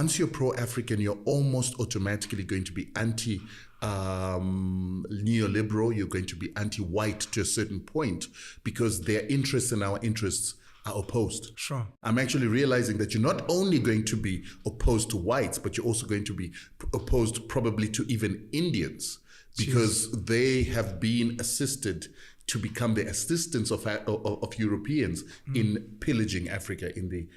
Once you're pro-African, you're almost automatically going to be anti-neoliberal. You're going to be anti-white to a certain point because their interests and our interests are opposed. Sure. I'm actually realizing that you're not only going to be opposed to whites, but you're also going to be opposed probably to even Indians because they have been assisted to become the assistants of Europeans in pillaging Africa, in the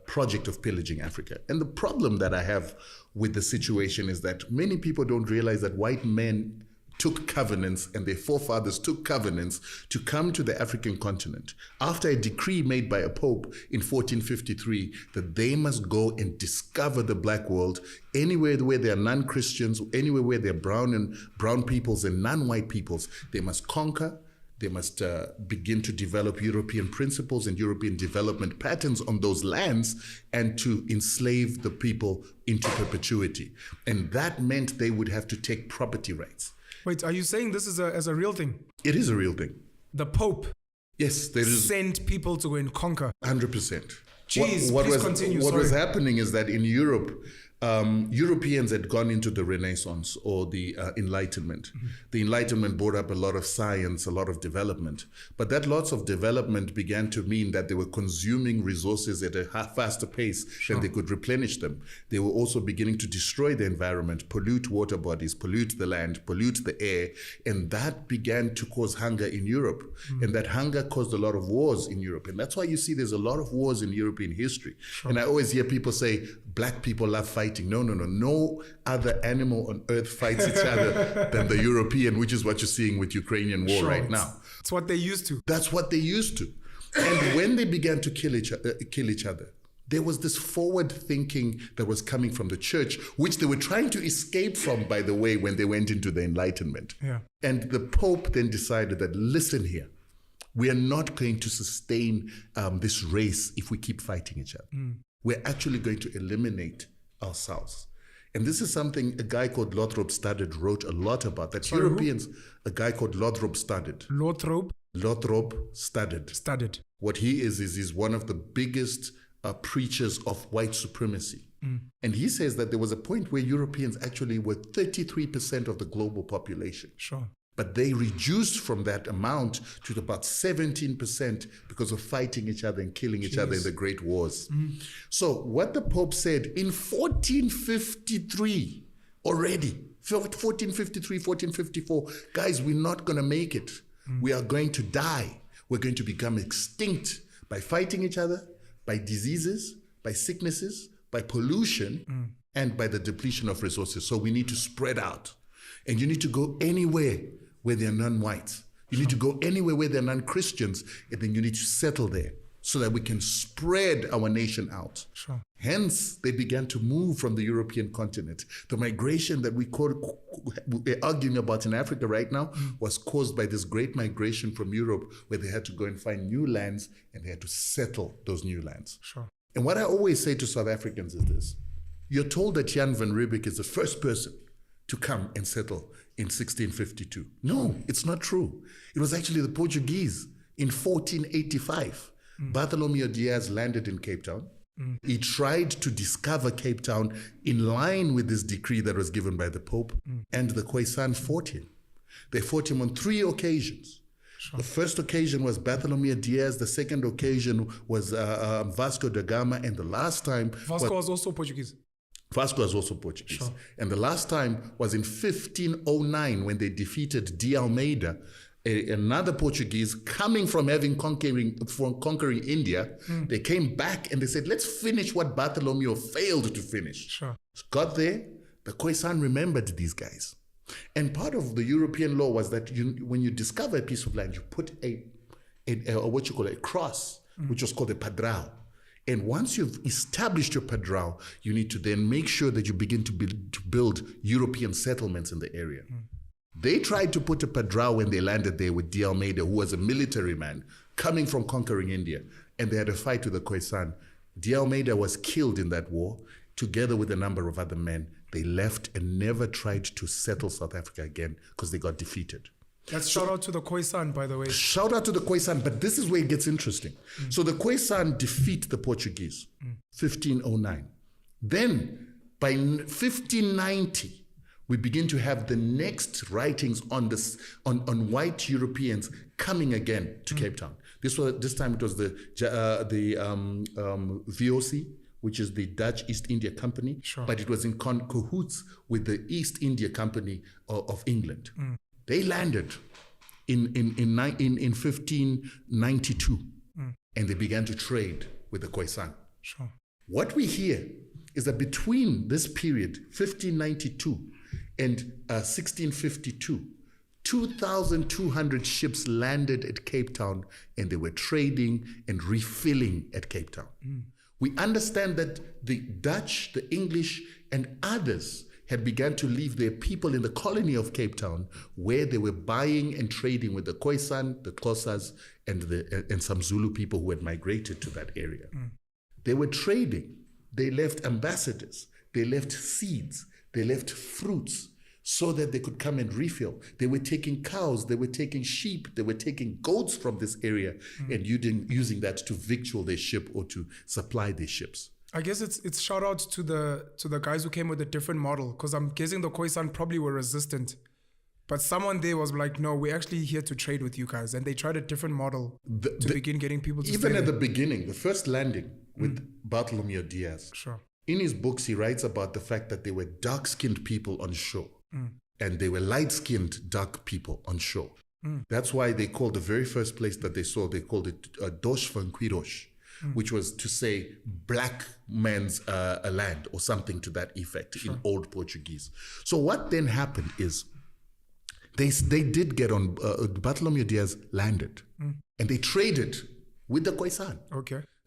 project of pillaging Africa. And the problem that I have with the situation is that many people don't realize that white men took covenants and their forefathers took covenants to come to the African continent after a decree made by a pope in 1453 that they must go and discover the black world anywhere where there are non-Christians, anywhere where there are brown peoples and non-white peoples. They must conquer. They must begin to develop European principles and European development patterns on those lands and to enslave the people into perpetuity. And that meant they would have to take property rights. Wait, are you saying this is a real thing? It is a real thing. The Pope sent people to go and conquer. 100%. Please continue. What was happening is that in Europe, Europeans had gone into the Renaissance or the Enlightenment. Mm-hmm. The Enlightenment brought up a lot of science, a lot of development. But that lots of development began to mean that they were consuming resources at a faster pace than they could replenish them. They were also beginning to destroy the environment, pollute water bodies, pollute the land, pollute the air. And that began to cause hunger in Europe. Mm-hmm. And that hunger caused a lot of wars in Europe. And that's why you see there's a lot of wars in European history. Sure. And I always hear people say, black people love fighting. No other animal on earth fights each other than the European, which is what you're seeing with Ukrainian war right now. It's what they used to. That's what they used to. And when they began to kill each other, there was this forward thinking that was coming from the church, which they were trying to escape from, by the way, when they went into the Enlightenment. Yeah. And the Pope then decided that, listen here, we are not going to sustain this race if we keep fighting each other. We're actually going to eliminate ourselves. And this is something a guy called Lothrop Studdard wrote a lot about, that Europeans, a guy called Lothrop Studdard. Lothrop Studdard. What he is he's one of the biggest preachers of white supremacy. And he says that there was a point where Europeans actually were 33% of the global population. Sure. But they reduced from that amount to about 17% because of fighting each other and killing each other in the Great Wars. So what the Pope said in 1453 already, 1453, 1454, guys, we're not going to make it. We are going to die. We're going to become extinct by fighting each other, by diseases, by sicknesses, by pollution, and by the depletion of resources. So we need to spread out. And you need to go anywhere where there are non-whites. You need to go anywhere where there are non-Christians, and then you need to settle there so that we can spread our nation out. Sure. Hence, they began to move from the European continent. The migration that we're arguing about in Africa right now was caused by this great migration from Europe, where they had to go and find new lands, and they had to settle those new lands. Sure. And what I always say to South Africans is this. You're told that Jan van Riebeeck is the first person to come and settle in 1652. No, it's not true. It was actually the Portuguese in 1485. Bartholomew Diaz landed in Cape Town. He tried to discover Cape Town in line with this decree that was given by the Pope, and the Khoisan fought him. They fought him on 3 occasions. Sure. The first occasion was Bartholomew Diaz, the second occasion was Vasco da Gama, and the last time... Vasco was also Portuguese. Vasco was also Portuguese. Sure. And the last time was in 1509 when they defeated de Almeida, another Portuguese coming from conquering India. They came back and they said, let's finish what Bartholomew failed to finish. Sure. Got there, the Khoisan remembered these guys. And part of the European law was that when you discover a piece of land, you put a cross, which was called a padrao. And once you've established your padrao, you need to then make sure that you begin to build European settlements in the area. They tried to put a padrao when they landed there with de Almeida, who was a military man coming from conquering India. And they had a fight with the Khoisan. De Almeida was killed in that war, together with a number of other men. They left and never tried to settle South Africa again because they got defeated. Let's shout out to the Khoisan, by the way. Shout out to the Khoisan, but this is where it gets interesting. So the Khoisan defeat the Portuguese, 1509. Then by 1590, we begin to have the next writings on this on white Europeans coming again to Cape Town. This time it was the VOC, which is the Dutch East India Company, but it was in cahoots with the East India Company of England. They landed in 1592, and they began to trade with the Khoisan. What we hear is that between this period, 1592 and 1652, 2,200 ships landed at Cape Town, and they were trading and refilling at Cape Town. We understand that the Dutch, the English, and others had begun to leave their people in the colony of Cape Town, where they were buying and trading with the Khoisan, the Xhosas, and some Zulu people who had migrated to that area. They were trading. They left ambassadors. They left seeds. They left fruits so that they could come and refill. They were taking cows. They were taking sheep. They were taking goats from this area and using that to victual their ship or to supply their ships. I guess it's shout out to the guys who came with a different model, because I'm guessing the Khoisan probably were resistant. But someone there was like, no, we're actually here to trade with you guys. And they tried a different model to begin getting people to even at the beginning, the first landing with Bartholomew Diaz. In his books, he writes about the fact that there were dark-skinned people on shore. And they were light-skinned dark people on shore. That's why they called the very first place that they saw, they called it Dosh van Quirosh, which was to say black man's land or something to that effect in Old Portuguese. So what then happened is they did get on, Bartholomew Diaz landed and they traded with the Khoisan.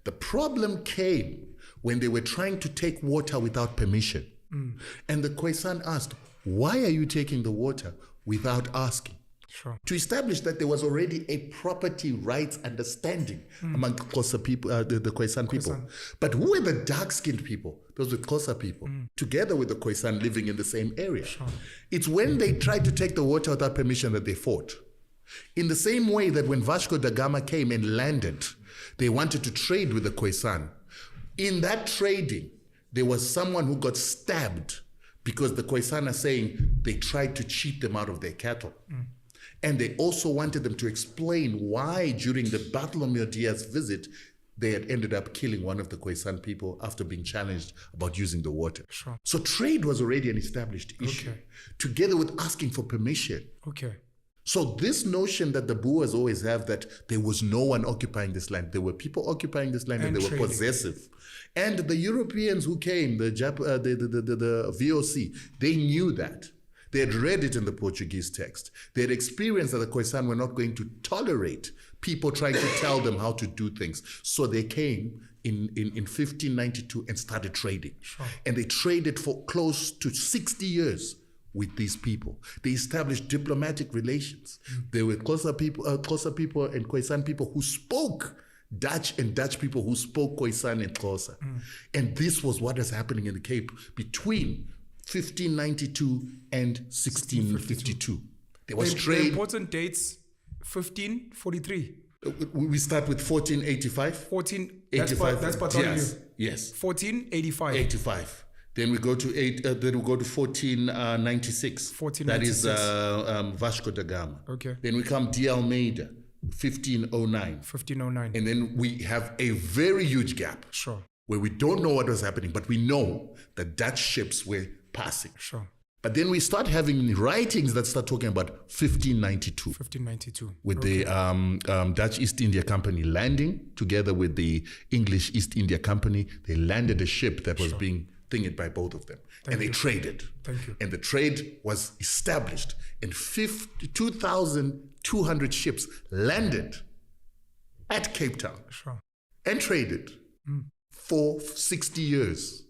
The problem came when they were trying to take water without permission. And the Khoisan asked, why are you taking the water without asking? To establish that there was already a property rights understanding among Xhosa people, the Khoisan people. But who were the dark-skinned people? Those were Xhosa people, together with the Khoisan living in the same area. It's when they tried to take the water without permission that they fought. In the same way that when Vasco da Gama came and landed, they wanted to trade with the Khoisan. In that trading, there was someone who got stabbed because the Khoisan are saying they tried to cheat them out of their cattle. And they also wanted them to explain why during the Bartholomew Diaz visit, they had ended up killing one of the Khoisan people after being challenged about using the water. So trade was already an established issue, together with asking for permission. So this notion that the Boers always have that there was no one occupying this land, there were people occupying this land and they were possessive. And the Europeans who came, the VOC, they knew that. They had read it in the Portuguese text. They had experienced that the Khoisan were not going to tolerate people trying to tell them how to do things. So they came in 1592 and started trading. And they traded for close to 60 years with these people. They established diplomatic relations. There were Xhosa people and Khoisan people who spoke Dutch and Dutch people who spoke Khoisan and Xhosa. And this was what was happening in the Cape between 1592 and 1652. There was trade. The important dates, 1543. We start with 1485. 1485. That's Bartholomew. Yes. 1485. 85. Then we go to 1496. 1496. That is Vasco da Gama. Then we come de Almeida, 1509. 1509. And then we have a very huge gap. Where we don't know what was happening, but we know that Dutch ships were passing. But then we start having writings that start talking about 1592. 1592. With the Dutch East India Company landing together with the English East India Company. They landed a ship that was being thinged by both of them. They traded. And the trade was established. And 2,200 ships landed at Cape Town and traded for 60 years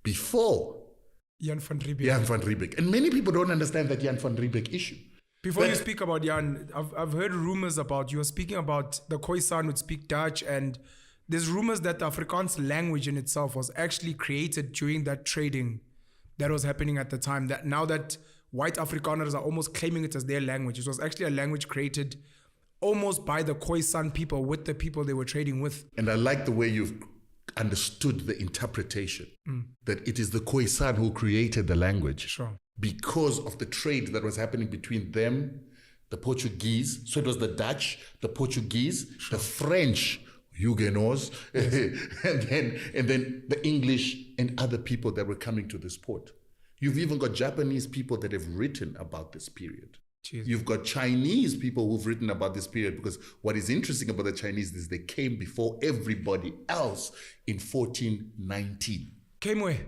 before Jan van Riebeeck. And many people don't understand that Jan van Riebeeck issue. Before you speak about Jan, I've heard rumors about, you were speaking about the Khoisan would speak Dutch, and there's rumors that the Afrikaans language in itself was actually created during that trading that was happening at the time. That now that white Afrikaners are almost claiming it as their language, it was actually a language created almost by the Khoisan people with the people they were trading with. And I like the way you've understood the interpretation that it is the Khoisan who created the language. Sure. Because of the trade that was happening between them, the Portuguese. So it was the Dutch, the Portuguese, the French, Huguenots, and then the English and other people that were coming to this port. You've even got Japanese people that have written about this period. Jeez. You've got Chinese people who've written about this period, because what is interesting about the Chinese is they came before everybody else in 1419. Came where?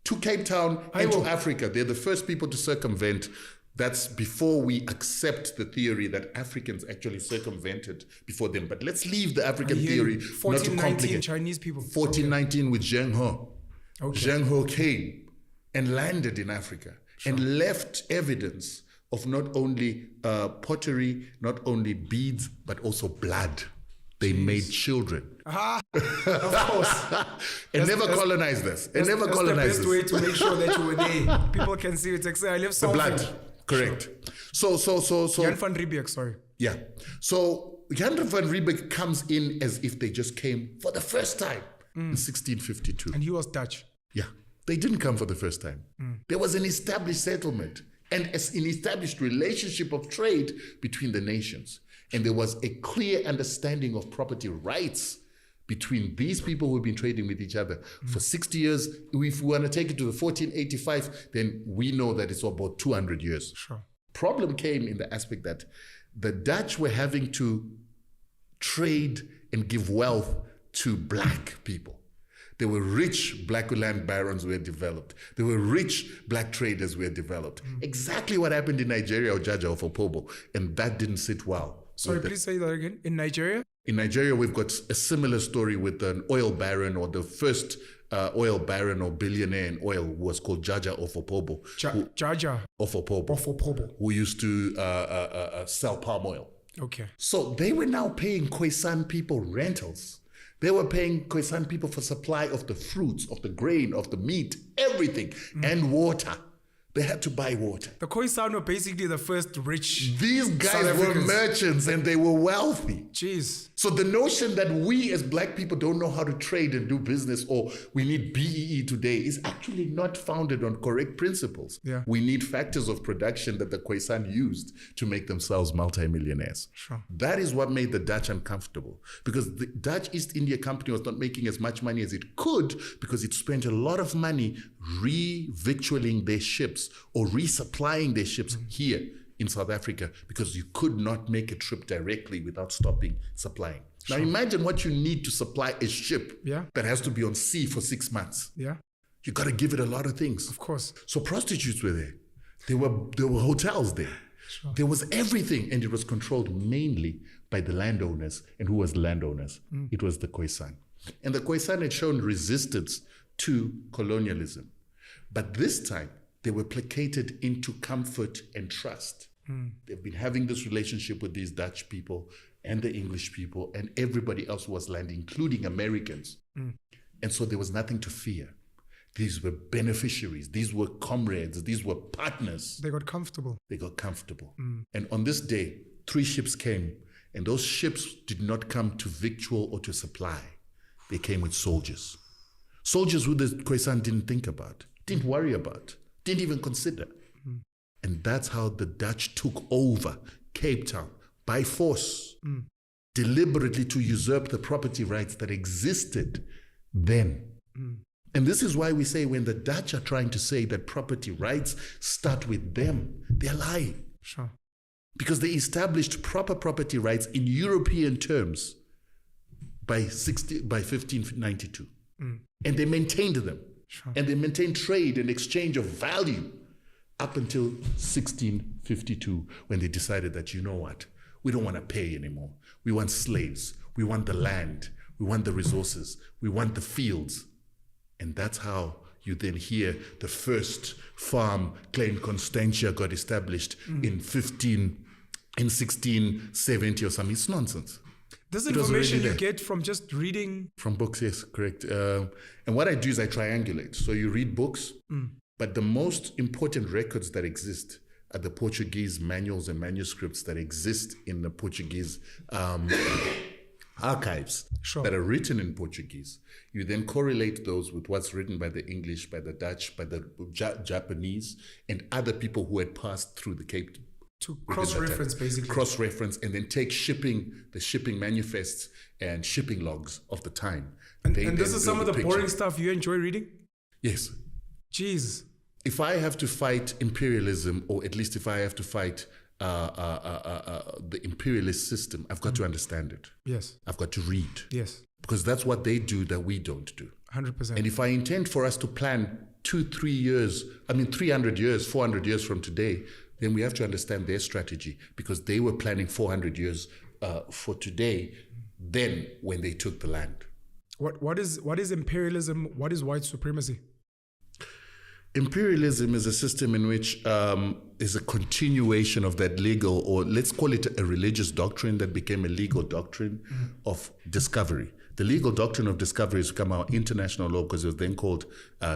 To Cape Town and to Africa. They're the first people to circumvent. That's before we accept the theory that Africans actually circumvented before them. But let's leave the African theory. 1419 Chinese people. 1419 with Zheng He. Okay. Zheng He came and landed in Africa and left evidence of not only pottery, not only beads, but also blood. They made children. Of course. And never colonized us. And never colonized us. That's the best way to make sure that you were there. People can see it. I live so. The blood. Correct. Sure. So. Jan van Riebeeck, sorry. Yeah. So Jan van Riebeeck comes in as if they just came for the first time in 1652. And he was Dutch. Yeah. They didn't come for the first time. There was an established settlement and an established relationship of trade between the nations. And there was a clear understanding of property rights between these people who've been trading with each other for 60 years. If we want to take it to the 1485, then we know that it's about 200 years. Sure. Problem came in the aspect that the Dutch were having to trade and give wealth to black people. There were rich black land barons who had developed. There were rich black traders who had developed. Exactly what happened in Nigeria or Jaja of Opobo. And that didn't sit well. Sorry, please say that again. In Nigeria? In Nigeria, we've got a similar story with an oil baron, or the first oil baron or billionaire in oil, who was called Jaja of Opobo. Jaja of Opobo. Who used to sell palm oil. Okay. So they were now paying Khoisan people rentals. They were paying Khoisan people for supply of the fruits, of the grain, of the meat, everything, and water. They had to buy water. The Khoisan were basically the first rich. These guys were merchants and they were wealthy. Jeez. So the notion that we as black people don't know how to trade and do business, or we need BEE today, is actually not founded on correct principles. Yeah. We need factors of production that the Khoisan used to make themselves multimillionaires. Sure. That is what made the Dutch uncomfortable, because the Dutch East India Company was not making as much money as it could, because it spent a lot of money re-victualling their ships or resupplying their ships here in South Africa, because you could not make a trip directly without stopping supplying. Now imagine what you need to supply a ship that has to be on sea for 6 months. Yeah. You got to give it a lot of things. Of course. So prostitutes were there. There were hotels there. Sure. There was everything, and it was controlled mainly by the landowners. And who was the landowners? It was the Khoisan. And the Khoisan had shown resistance to colonialism. But this time, they were placated into comfort and trust. They've been having this relationship with these Dutch people and the English people and everybody else who was landing, including Americans. And so there was nothing to fear. These were beneficiaries. These were comrades. These were partners. They got comfortable. They got comfortable. And on this day, 3 ships came, and those ships did not come to victual or to supply. They came with soldiers. Soldiers who the Khoisan didn't think about, didn't worry about, didn't even consider. And that's how the Dutch took over Cape Town by force, deliberately to usurp the property rights that existed then. And this is why we say when the Dutch are trying to say that property rights start with them, they're lying. Sure. Because they established proper property rights in European terms by 1592. And they maintained them. Sure. And they maintained trade and exchange of value up until 1652, when they decided that, you know what, we don't want to pay anymore. We want slaves. We want the land. We want the resources. We want the fields. And that's how you then hear the first farm, Klein Constantia, got established in 1670 or something. It's nonsense. This information you get from just reading? From books, yes, correct. And what I do is I triangulate. So you read books, but the most important records that exist are the Portuguese manuals and manuscripts that exist in the Portuguese archives Sure. that are written in Portuguese. You then correlate those with what's written by the English, by the Dutch, by the Japanese, and other people who had passed through the Cape. To cross-reference, basically. Cross-reference, and then take the shipping manifests and shipping logs of the time. And this is some of the boring stuff you enjoy reading? Yes. Jeez. If I have to fight imperialism, or at least if I have to fight the imperialist system, I've got to understand it. Yes. I've got to read. Yes. Because that's what they do that we don't do. 100%. And if I intend for us to plan 300 years, 400 years from today, then we have to understand their strategy, because they were planning 400 years for today, then when they took the land. What is imperialism? What is white supremacy? Imperialism is a system in which is a continuation of that legal, or let's call it a religious doctrine that became a legal doctrine of discovery. The legal doctrine of discovery has become our international law, because it was then called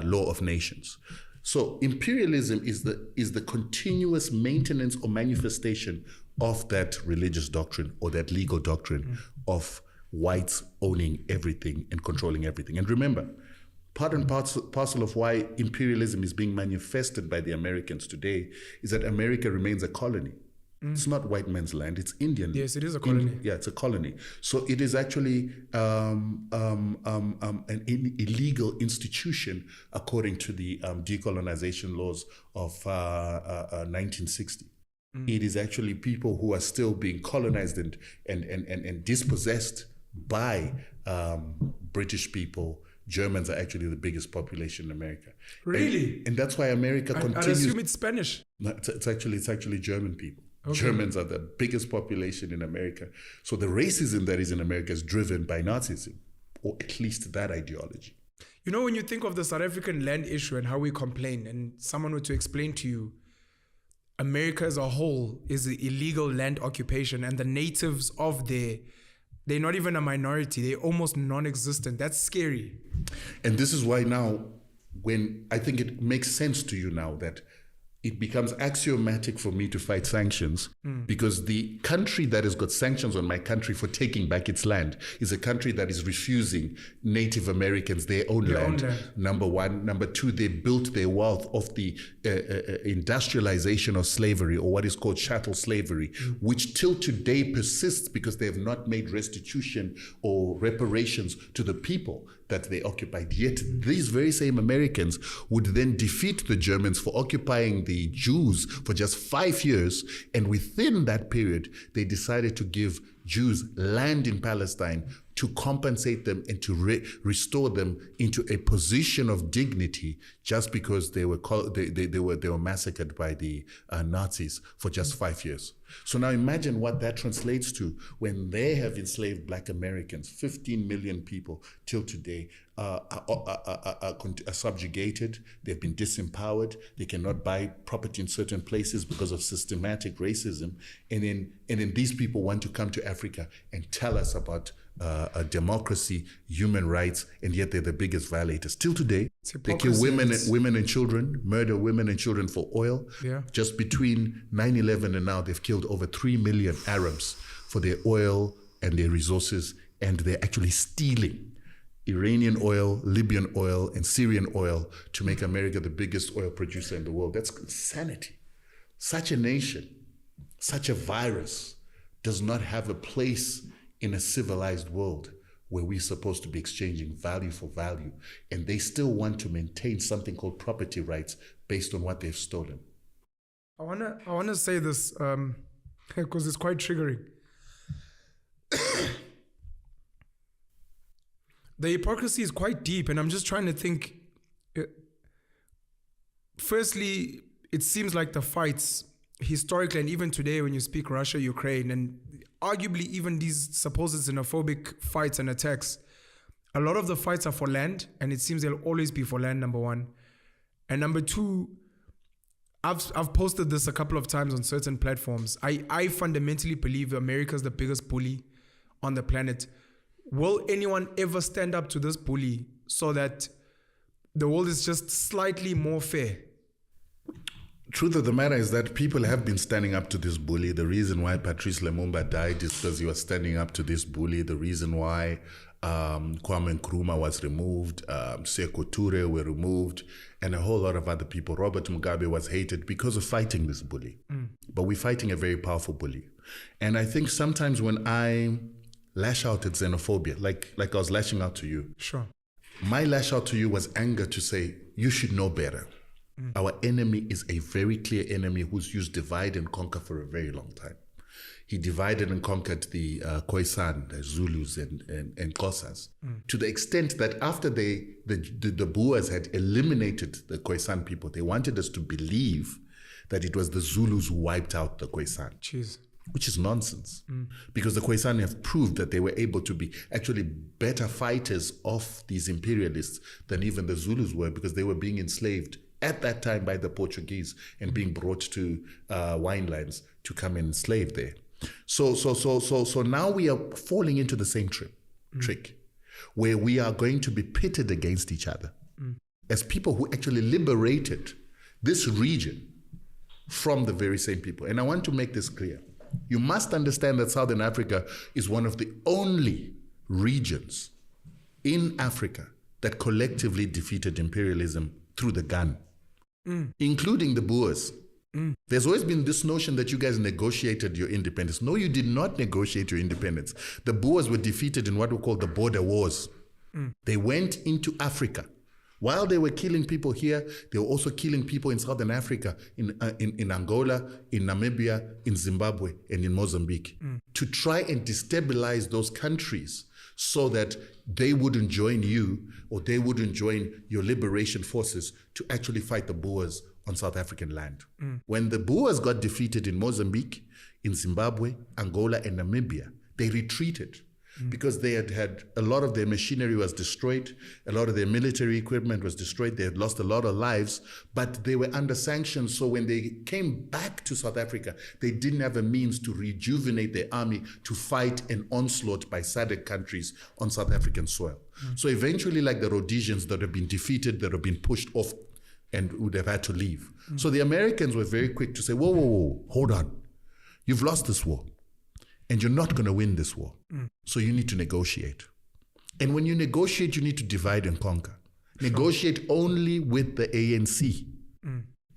law of nations. So imperialism is the continuous maintenance or manifestation of that religious doctrine or that legal doctrine of whites owning everything and controlling everything. And remember, part and parcel of why imperialism is being manifested by the Americans today is that America remains a colony. It's not white man's land, it's Indian. Yes, it is a colony. It's a colony. So it is actually an illegal institution according to the decolonization laws of 1960. It is actually people who are still being colonized and dispossessed by British people. Germans are actually the biggest population in America. Really? And that's why America continues. I assume it's Spanish. No, it's actually German people. Okay. Germans are the biggest population in America. So the racism that is in America is driven by Nazism, or at least that ideology. You know, when you think of the South African land issue and how we complain, and someone were to explain to you, America as a whole is the illegal land occupation, and the natives of there, they're not even a minority. They're almost non-existent. That's scary. And this is why now, when I think it makes sense to you now that it becomes axiomatic for me to fight sanctions, because the country that has got sanctions on my country for taking back its land is a country that is refusing Native Americans their own land. Number one. Number two, they built their wealth off the industrialization of slavery, or what is called chattel slavery, which till today persists because they have not made restitution or reparations to the people that they occupied. Yet these very same Americans would then defeat the Germans for occupying the Jews for just 5 years, and within that period they decided to give Jews land in Palestine to compensate them and to restore them into a position of dignity, just because they were massacred by the Nazis for just 5 years. So now imagine what that translates to when they have enslaved Black Americans. 15 million people till today are subjugated. They've been disempowered. They cannot buy property in certain places because of systematic racism. And then these people want to come to Africa and tell us about democracy, human rights, and yet they're the biggest violators. Till today, they kill women and children, murder women and children for oil. Yeah. Just between 9/11 and now, they've killed over 3 million Arabs for their oil and their resources, and they're actually stealing Iranian oil, Libyan oil, and Syrian oil to make America the biggest oil producer in the world. That's insanity. Such a nation, such a virus, does not have a place in a civilized world where we're supposed to be exchanging value for value, and they still want to maintain something called property rights based on what they've stolen. I wanna say this because it's quite triggering. The hypocrisy is quite deep, and I'm just trying to think. Firstly, it seems like the fights historically, and even today when you speak Russia, Ukraine, and arguably even these supposed xenophobic fights and attacks, a lot of the fights are for land, and it seems they'll always be for land, number one. And number two, I've posted this a couple of times on certain platforms. I fundamentally believe America's the biggest bully on the planet. Will anyone ever stand up to this bully so that the world is just slightly more fair? Truth of the matter is that people have been standing up to this bully. The reason why Patrice Lumumba died is because he was standing up to this bully. The reason why Kwame Nkrumah was removed, Sekou Toure were removed, and a whole lot of other people. Robert Mugabe was hated because of fighting this bully. But we're fighting a very powerful bully. And I think sometimes when I lash out at xenophobia, like I was lashing out to you. Sure. My lash out to you was anger to say, you should know better. Our enemy is a very clear enemy who's used divide and conquer for a very long time. He divided and conquered the Khoisan, the Zulus and Xhosas, to the extent that after the Boers had eliminated the Khoisan people, they wanted us to believe that it was the Zulus who wiped out the Khoisan. Jeez. Which is nonsense, because the Khoisan have proved that they were able to be actually better fighters of these imperialists than even the Zulus were, because they were being enslaved at that time by the Portuguese and being brought to winelands to come and enslave there. So now we are falling into the same trick, where we are going to be pitted against each other as people who actually liberated this region from the very same people. And I want to make this clear. You must understand that Southern Africa is one of the only regions in Africa that collectively defeated imperialism through the gun, including the Boers. There's always been this notion that you guys negotiated your independence. No, you did not negotiate your independence. The Boers were defeated in what we call the border wars. They went into Africa. While they were killing people here, they were also killing people in Southern Africa, in Angola, in Namibia, in Zimbabwe, and in Mozambique, to try and destabilize those countries so that they wouldn't join you or they wouldn't join your liberation forces to actually fight the Boers on South African land. When the Boers got defeated in Mozambique, in Zimbabwe, Angola, and Namibia, they retreated. Because they had a lot of their machinery was destroyed, a lot of their military equipment was destroyed, they had lost a lot of lives, but they were under sanctions. So when they came back to South Africa, they didn't have a means to rejuvenate their army to fight an onslaught by SADC countries on South African soil. So eventually, like the Rhodesians that have been defeated, that have been pushed off and would have had to leave. So the Americans were very quick to say, whoa, hold on. You've lost this war. And you're not going to win this war. So you need to negotiate. And when you negotiate, you need to divide and conquer. Sure. Negotiate only with the ANC.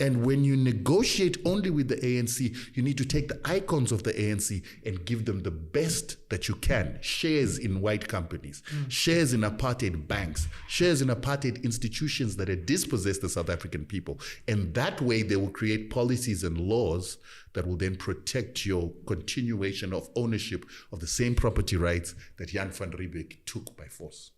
And when you negotiate only with the ANC, you need to take the icons of the ANC and give them the best that you can. Shares in white companies, shares in apartheid banks, shares in apartheid institutions that had dispossessed the South African people. And that way they will create policies and laws that will then protect your continuation of ownership of the same property rights that Jan van Riebeeck took by force.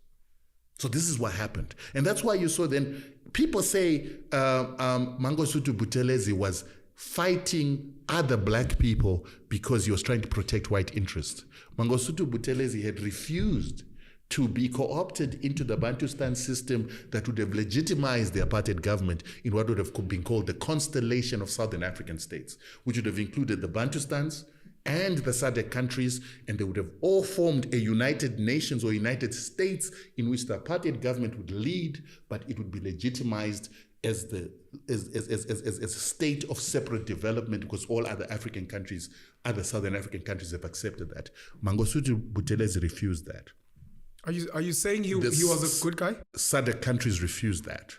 So this is what happened. And that's why you saw then, people say Mangosuthu Buthelezi was fighting other black people because he was trying to protect white interests. Mangosuthu Buthelezi had refused to be co-opted into the Bantustan system that would have legitimized the apartheid government in what would have been called the constellation of Southern African states, which would have included the Bantustans and the SADC countries, and they would have all formed a United Nations or United States in which the apartheid government would lead, but it would be legitimized as a state of separate development because all other African countries, other Southern African countries have accepted that. Mangosuthu Buthelezi refused that. Are you saying he was a good guy? SADC countries refused that.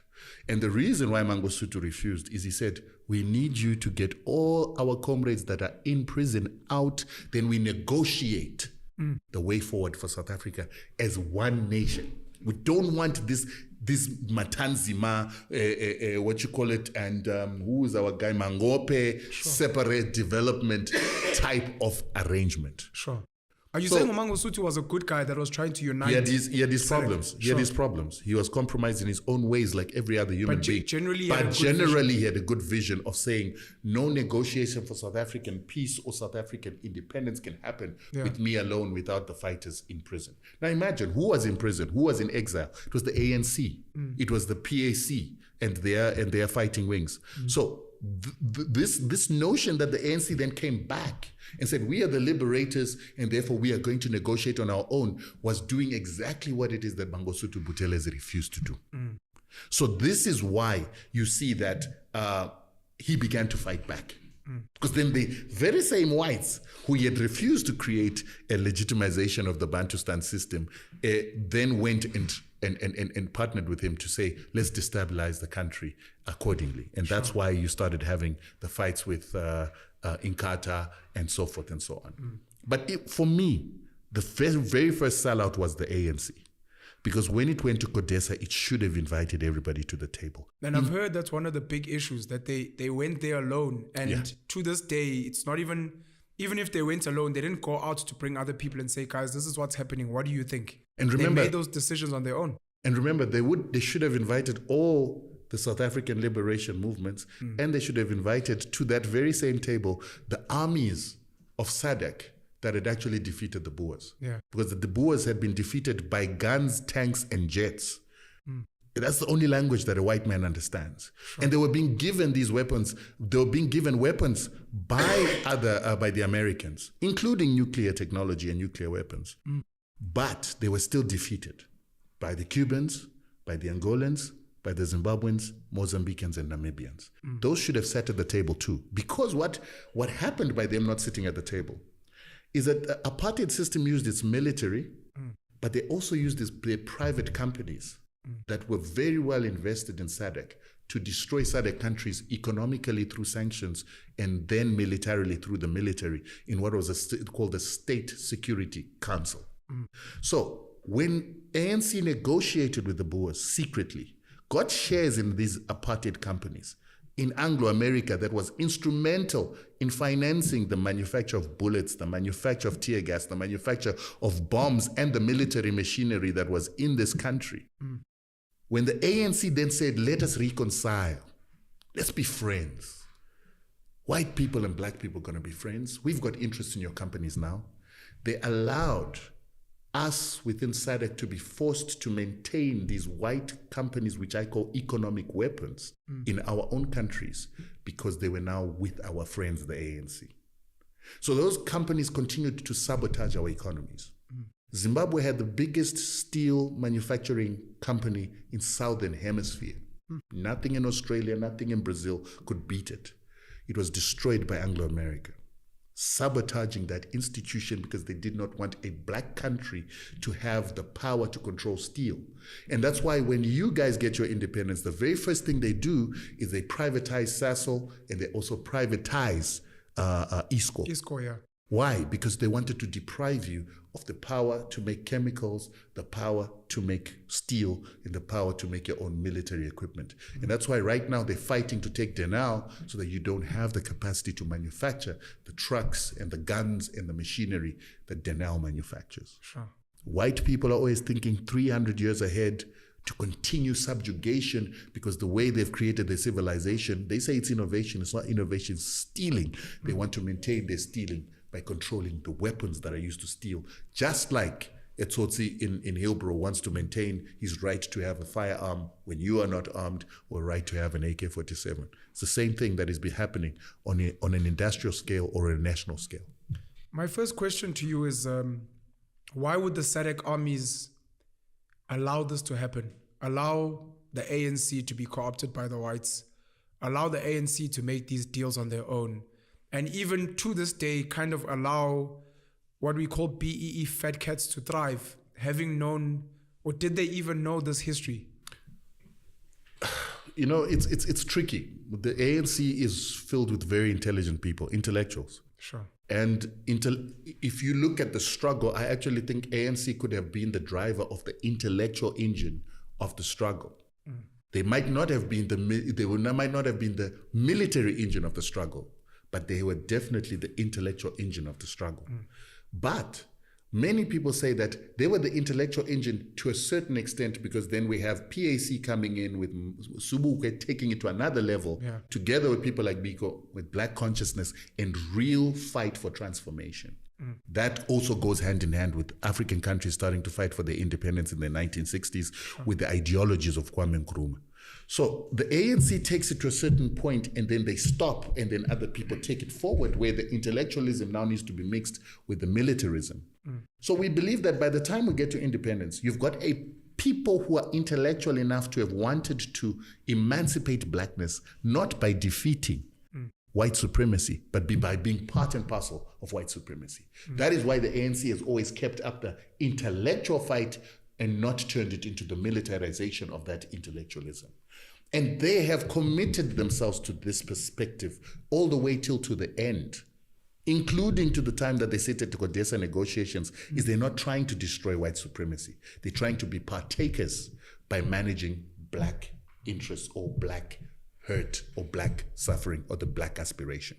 And the reason why Mangosuthu refused is he said, we need you to get all our comrades that are in prison out, then we negotiate the way forward for South Africa as one nation. We don't want this Matanzima, what you call it, and who is our guy, Mangope, separate development type of arrangement. Sure. Are you saying Mangosuthu was a good guy that was trying to unite? He had his problems. He had his problems. He was compromised in his own ways like every other human being. Generally, he had a good vision of saying no negotiation for South African peace or South African independence can happen with me alone without the fighters in prison. Now imagine, who was in prison? Who was in exile? It was the ANC. It was the PAC and their fighting wings. So this notion that the ANC then came back and said, we are the liberators and therefore we are going to negotiate on our own, was doing exactly what it is that Mangosuthu Buthelezi refused to do. So this is why you see that he began to fight back. Because then the very same whites who had refused to create a legitimization of the Bantustan system then went and partnered with him to say, let's destabilize the country accordingly. And that's why you started having the fights with Inkatha and so forth and so on. But for me, the very first sellout was the ANC. Because when it went to CODESA, it should have invited everybody to the table. And I've heard that's one of the big issues, that they went there alone. And to this day, it's not even if they went alone, they didn't go out to bring other people and say, guys, this is what's happening. What do you think? And remember, they made those decisions on their own. And remember, they should have invited all the South African liberation movements, and they should have invited to that very same table the armies of SADC that had actually defeated the Boers. Yeah. Because the Boers had been defeated by guns, tanks, and jets. That's the only language that a white man understands. Sure. And they were being given these weapons. They were being given weapons by by the Americans, including nuclear technology and nuclear weapons. But they were still defeated by the Cubans, by the Angolans, by the Zimbabweans, Mozambicans, and Namibians. Those should have sat at the table too. Because what happened by them not sitting at the table is that the apartheid system used its military, but they also used their private companies that were very well invested in SADC to destroy SADC countries economically through sanctions and then militarily through the military in what was called the State Security Council. So when ANC negotiated with the Boers secretly, got shares in these apartheid companies, in Anglo-America that was instrumental in financing the manufacture of bullets, the manufacture of tear gas, the manufacture of bombs, and the military machinery that was in this country. When the ANC then said, let us reconcile, let's be friends. White people and black people are going to be friends. We've got interest in your companies now. They allowed us within SADC to be forced to maintain these white companies, which I call economic weapons, in our own countries because they were now with our friends, the ANC. So those companies continued to sabotage our economies. Zimbabwe had the biggest steel manufacturing company in Southern Hemisphere. Nothing in Australia, nothing in Brazil could beat it. It was destroyed by Anglo-America, sabotaging that institution because they did not want a black country to have the power to control steel. And that's why when you guys get your independence, the very first thing they do is they privatize Sasol and they also privatize ISCO. ISCO, yeah. Why? Because they wanted to deprive you of the power to make chemicals, the power to make steel, and the power to make your own military equipment. And that's why right now they're fighting to take Denau so that you don't have the capacity to manufacture the trucks and the guns and the machinery that Denau manufactures. Sure. White people are always thinking 300 years ahead to continue subjugation because the way they've created their civilization, they say it's innovation. It's not innovation, it's stealing. They want to maintain their stealing by controlling the weapons that are used to steal. Just like Etsotsi in Hillbrow wants to maintain his right to have a firearm when you are not armed, or right to have an AK-47. It's the same thing that is happening on an industrial scale or a national scale. My first question to you is, why would the SADC armies allow this to happen? Allow the ANC to be co-opted by the whites? Allow the ANC to make these deals on their own? And even to this day, kind of allow what we call BEE fat cats to thrive, having known, or did they even know this history? You know, it's tricky. The ANC is filled with very intelligent people, intellectuals. Sure. And if you look at the struggle, I actually think ANC could have been the driver of the intellectual engine of the struggle. They might not have been might not have been the military engine of the struggle, but they were definitely the intellectual engine of the struggle. But many people say that they were the intellectual engine to a certain extent because then we have PAC coming in with Subukwe taking it to another level, together with people like Biko, with black consciousness and real fight for transformation. That also goes hand in hand with African countries starting to fight for their independence in the 1960s with the ideologies of Kwame Nkrumah. So the ANC takes it to a certain point and then they stop, and then other people take it forward where the intellectualism now needs to be mixed with the militarism. So we believe that by the time we get to independence, you've got a people who are intellectual enough to have wanted to emancipate blackness, not by defeating white supremacy, but by being part and parcel of white supremacy. That is why the ANC has always kept up the intellectual fight and not turned it into the militarization of that intellectualism. And they have committed themselves to this perspective all the way till to the end, including to the time that they sit at the CODESA negotiations, is they're not trying to destroy white supremacy. They're trying to be partakers by managing black interests or black hurt or black suffering or the black aspiration.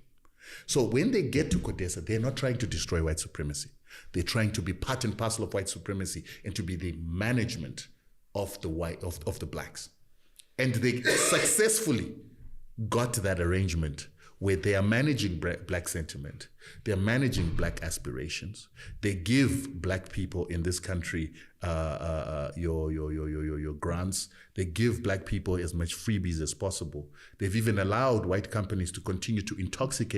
So when they get to CODESA, they're not trying to destroy white supremacy. They're trying to be part and parcel of white supremacy and to be the management of the of the blacks. And they successfully got that arrangement where they are managing black sentiment, they are managing black aspirations. They give black people in this country your grants. They give black people as much freebies as possible. They've even allowed white companies to continue to intoxicate